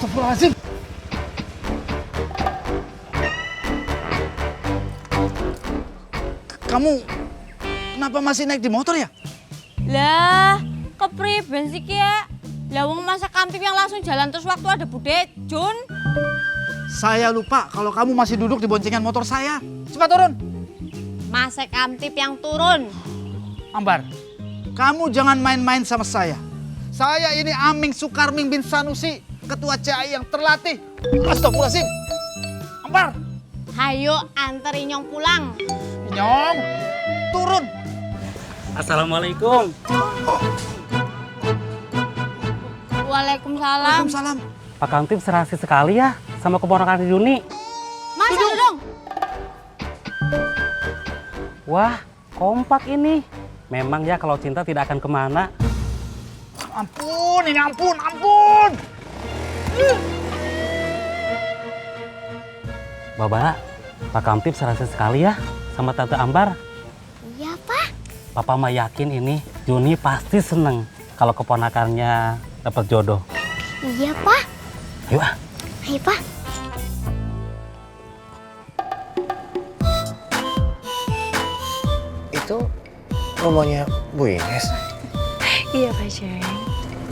Astagfirullahaladzim. Kamu kenapa masih naik di motor ya? Lah, kepriben sih ya? Lah wong masa Kamtip yang langsung jalan terus waktu ada Bude Jun. Saya lupa kalau kamu masih duduk di boncengan motor saya. Cepat turun. Masa Kamtip yang turun. Ambar, kamu jangan main-main sama saya. Saya ini Aming Sukarming bin Sanusi, ketua CAI yang terlatih. Astagfirullahaladzim. Ambar. Hayo antar Inyong pulang. Inyong, turun. Assalamualaikum. Waalaikumsalam. Waalaikumsalam. Pak Kamtip serasi sekali ya sama keponakan Yuni. Masa dong? Wah, kompak ini. Memang ya kalau cinta tidak akan kemana. Ampun, ini ampun, ampun. Baba, Pak Kamtip serasi sekali ya sama Tante Ambar. Iya, Pak. Papa mah yakin ini Yuni pasti seneng kalau keponakannya dapat jodoh. Iya, Pak. Ayo ah. Hai, Pak. Itu rumahnya Bu Ines. Iya, Pak Ceng.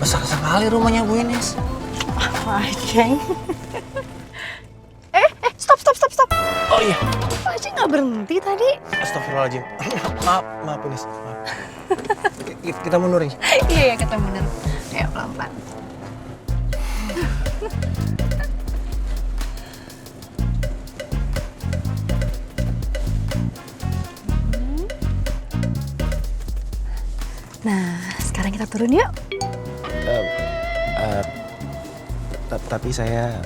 Besar sekali rumahnya Bu Ines. Pak Ceng. Stop. Oh iya. Pak Ceng nggak berhenti tadi. Astagfirullahaladzim. Maaf Bu Ines. Maaf. Kita mundur ya. Iya, kita bener. Ayo, pelan-pelan. Nah, sekarang kita turun yuk. Tapi saya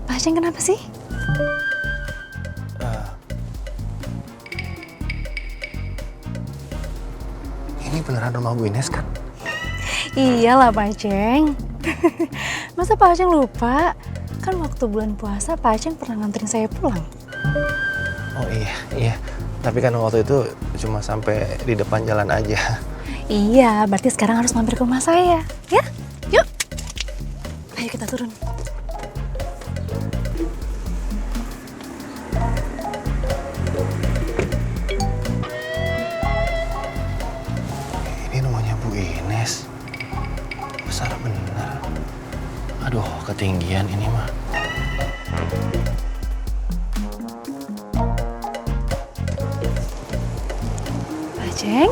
Pak Ceng kenapa sih? ini beneran rumah Bu Ines kan? Iyalah Pak Ceng. Masa Pak Ceng lupa? Kan waktu bulan puasa Pak Ceng pernah nganterin saya pulang. Oh iya. Tapi kan waktu itu cuma sampai di depan jalan aja. Iya, berarti sekarang harus mampir ke rumah saya. Ya, yuk. Ayo kita turun. Ini rumahnya Bu Ines. Besar bener. Aduh, ketinggian ini mah. Pak Ceng.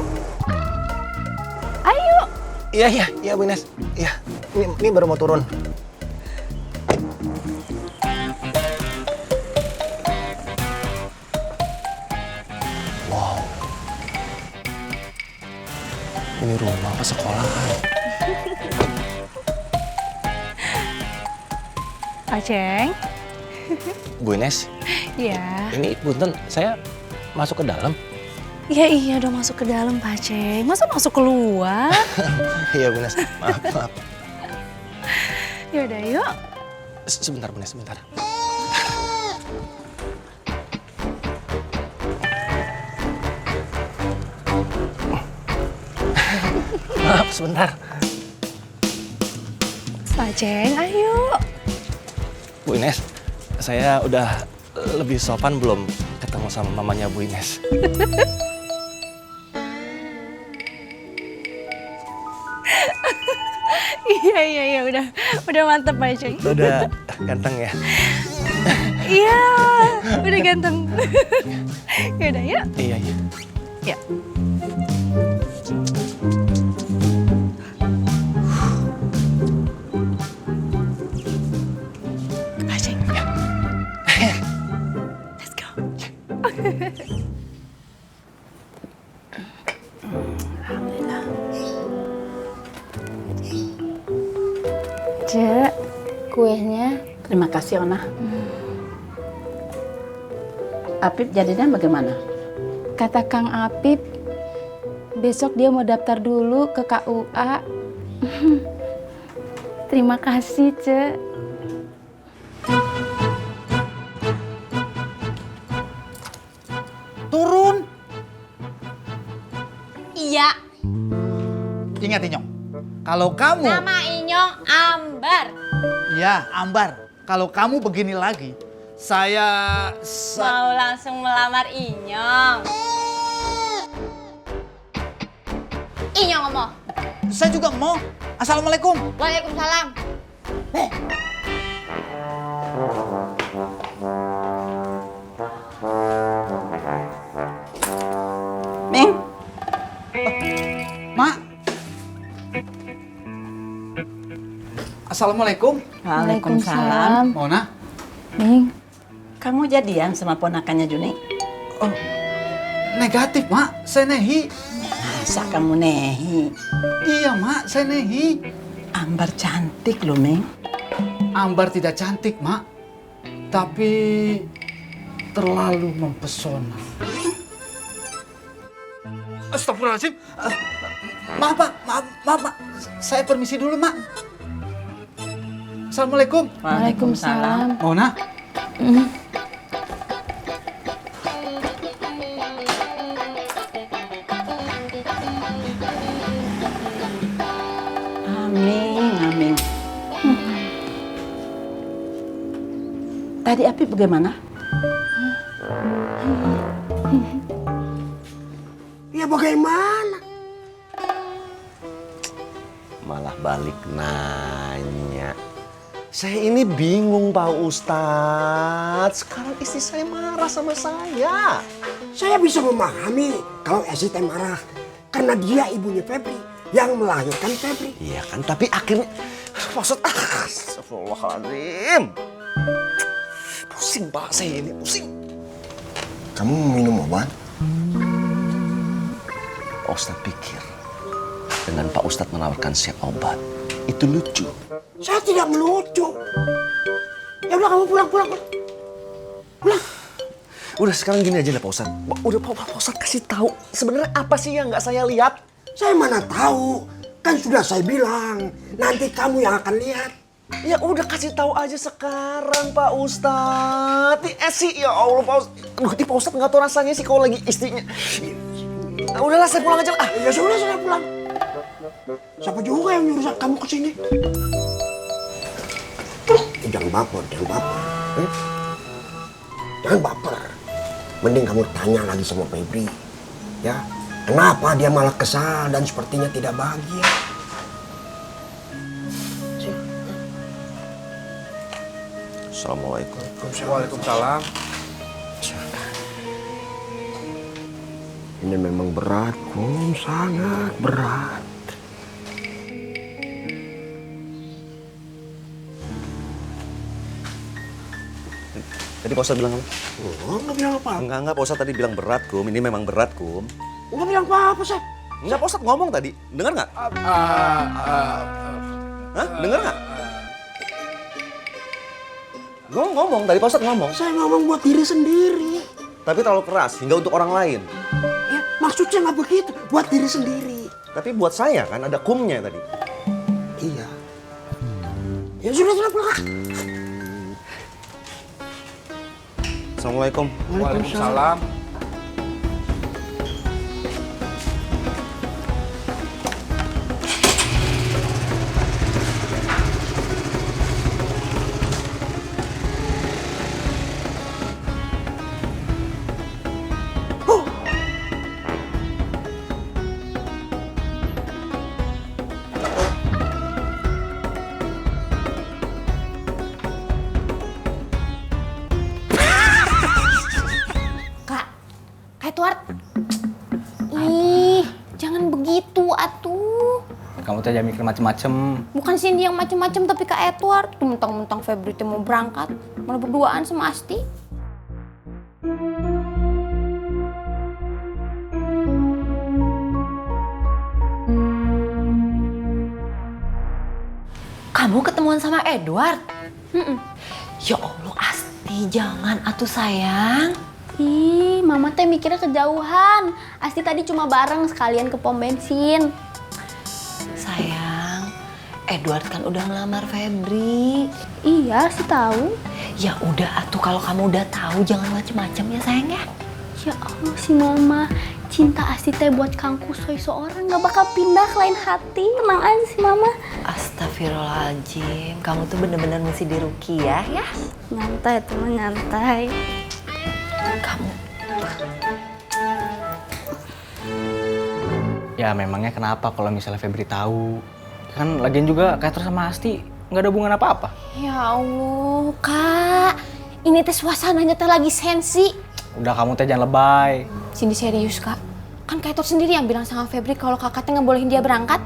Ayo. Iya Bu Ines. Iya, ini baru mau turun. Wow. Ini rumah apa sekolahan? Pak Ceng. Bu Ines, Iya. ini punten saya masuk ke dalam. Iya, udah masuk ke dalam Pak Ceng. Masa masuk keluar? Iya Bu Ines, maaf. Yaudah, yuk. Sebentar Bu Ines, sebentar. Maaf, sebentar. Pak Ceng, ayo. Bu Ines, saya udah lebih sopan belum ketemu sama mamanya Bu Ines? Iya, udah mantep Pak Ceng. Udah ganteng ya? Iya, udah ganteng. Yaudah, yuk. Iya. Yuk. Pak Ceng. Let's go. Alhamdulillah. Cek, kuenya. Terima kasih, Ona. Apip jadinya bagaimana? Kata Kang Apip, besok dia mau daftar dulu ke KUA. Terima kasih, Cek. Turun. Iya. Ingat Inyong, kalau kamu Nama Inyong Ambar. Iya, Ambar. Kalau kamu begini lagi, Mau langsung melamar Inyong. Inyong ngomong. saya juga mau. Assalamualaikum. Waalaikumsalam. Ming, Mak. Assalamualaikum. Waalaikumsalam. Mona. Ming, Kamu jadian sama ponakannya Juni? Oh, negatif, Mak. Saya Nehi. Masa kamu Nehi? Iya, Mak. Saya Nehi. Ambar cantik loh, Ming. Ambar tidak cantik, Mak. Tapi terlalu mempesona. Astagfirullahaladzim. Maaf, Pak. Maaf, Pak. Saya permisi dulu, Mak. Assalamualaikum. Waalaikumsalam. Mona. Amin. Tadi Apip bagaimana? Ya bagaimana? Malah balik nanya. Saya ini bingung Pak Ustadz. Sekarang istri saya marah sama saya. Saya bisa memahami kalau Esi teh marah karena dia ibunya Febri yang melahirkan Febri. Iya kan, tapi akhirnya Pak Ustadz, astagfirullahaladzim. Pusing Pak, saya ini pusing. Kamu mau minum obat? Pak Ustadz pikir dengan Pak Ustadz menawarkan saya obat itu lucu. Saya tidak melucu. Ya udah kamu pulang. Pulang. Udah sekarang gini aja lah Pak Ustadz. Udah Pak Ustadz kasih tahu sebenarnya apa sih yang nggak saya lihat? Saya mana tahu. Kan sudah saya bilang. Nanti kamu yang akan lihat. Ya udah kasih tahu aja sekarang Pak Ustadz. Nih Esi, ya Allah Pak Ustadz. Aduh, Pak Ustadz nggak tahu rasanya sih kalau lagi istrinya. Nah, udahlah saya pulang aja lah. Ya sudah saya pulang. Siapa juga yang nyuruh kamu ke sini? Jangan baper. Jangan baper. Mending kamu tanya lagi sama Febri. Ya, kenapa dia malah kesal dan sepertinya tidak bahagia? Assalamualaikum. Waalaikumsalam. Ini memang berat, Kum. Sangat berat. Tadi Pak Ustadz bilang apa? Oh, nggak bilang apa? Enggak, Pak Ustadz tadi bilang berat, Kum. Ini memang berat, Kum. Nggak bilang apa-apa, Seth. Enggak, Pak Ustadz ngomong tadi. Dengar nggak? Hah? Dengar nggak? Ngomong, tadi Pak Ustadz ngomong. Saya ngomong buat diri sendiri. Tapi terlalu keras, hingga untuk orang lain. Ya, maksudnya nggak begitu. Buat diri sendiri. Tapi buat saya kan ada kumnya tadi. Iya. Ya sudah pulang. Assalamualaikum. Waalaikumsalam. Edward. Ih, jangan begitu atuh. Kamu tuh jangan mikir macem-macem. Bukan Cindy yang macem-macem tapi Kak Edward. Tuh mentang-mentang Febri tuh mau berangkat. Malah berduaan sama Asti. Kamu ketemuan sama Edward? Ya Allah, Asti, jangan atuh sayang. Ih, Mama teh mikirnya kejauhan. Asti tadi cuma bareng sekalian ke pom bensin. Sayang, Edward kan udah ngelamar Febri. Iya, Asti tahu. Ya udah atuh, kalau kamu udah tahu jangan macem-macem ya sayang ya. Ya Allah, si Mama. Cinta Asti teh buat Kang Kusoy seorang gak bakal pindah ke lain hati. Tenang aja si Mama. Astagfirullah. Astagfirullahaladzim, kamu tuh bener-bener mesti diruqyah ya. Nyantai teman, nyantai. Kamu Ya memangnya kenapa kalau misalnya Febri tahu? Kan lagian juga Kater sama Asti nggak ada hubungan apa-apa. Ya Allah, Kak. Ini teh suasananya teh lagi sensi. Udah kamu teh jangan lebay. Cindy serius, Kak. Kan Kaitor sendiri yang bilang sama Febri kalau kakak teh ngebolehin dia berangkat.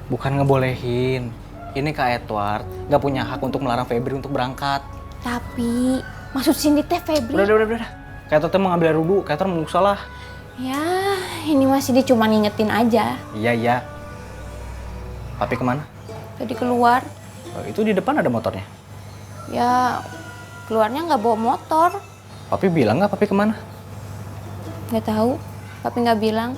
Bukan ngebolehin. Ini Kak Edward nggak punya hak untuk melarang Febri untuk berangkat. Tapi maksud Cindy teh Febri. Udah. Kayak teh mau ngambil air wudhu, kayak mau salah. Ya, ini masih dia cuma ngingetin aja. Iya. Papi kemana? Tadi keluar. Itu di depan ada motornya. Ya, keluarnya nggak bawa motor. Papi bilang nggak papi kemana? Nggak tahu. Papi nggak bilang.